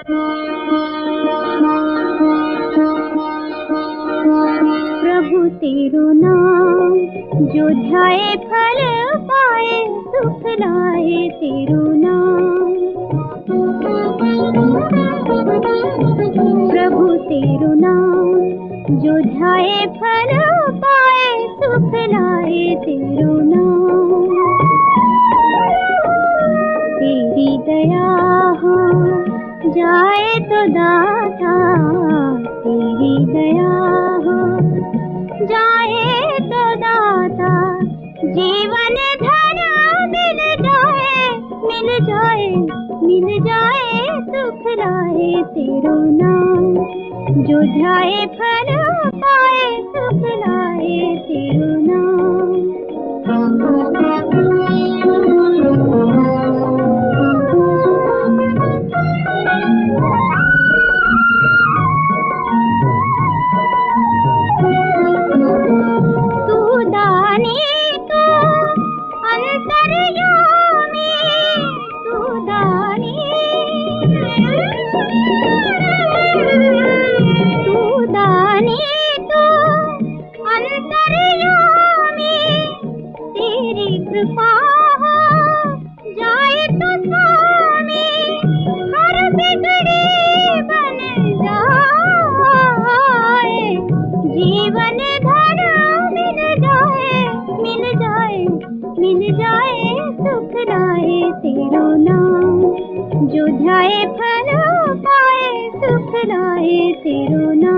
प्रभु तेरो नाम जो ध्याए फल पाए, सुख लाए तेरो नाम। प्रभु तेरो नाम जो ध्याए फल पाए, सुख लाए तेरो नाम। तेरी दया हो जाए तो दाता, तेरी दया हो जाए तो दाता, जीवन धन मिल जाए, मिल जाए, मिल जाए, सुख लाए तेरो नाम। जो ध्याए फल पाए, सुख लाए तेरो नाम। तेरी कृपा हो जाए तो स्वामी, हर बिगड़ी बन जाए, जीवन धन मिल जाए, मिल जाए, मिल जाए, सुख लाए तेरो नाम। जो ध्याए फल पाए, सुख लाए तेरो नाम।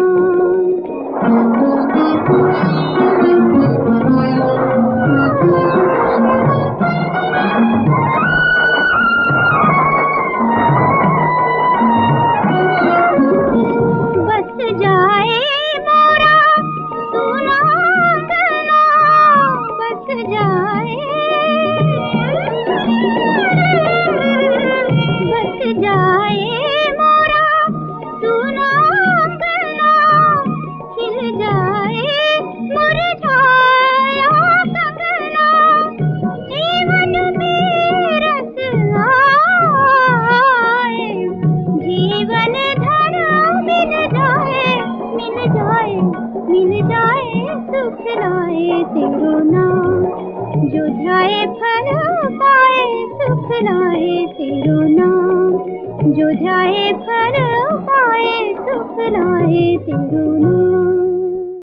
बस जाए मोरा सुना गला, बस जाए, बस जाए मोरा सुना गला, खिल जाए मुरझाया गगना, जीवन में रस आए, जीवन धन मिल जाए, मिल जाए, मिल जाए, सुख लाए तेरो नाम। जो ध्याए फल पाए, सुख लाए तेरो नाम। जो ध्याए फल पाए, सुख लाए तेरो नाम।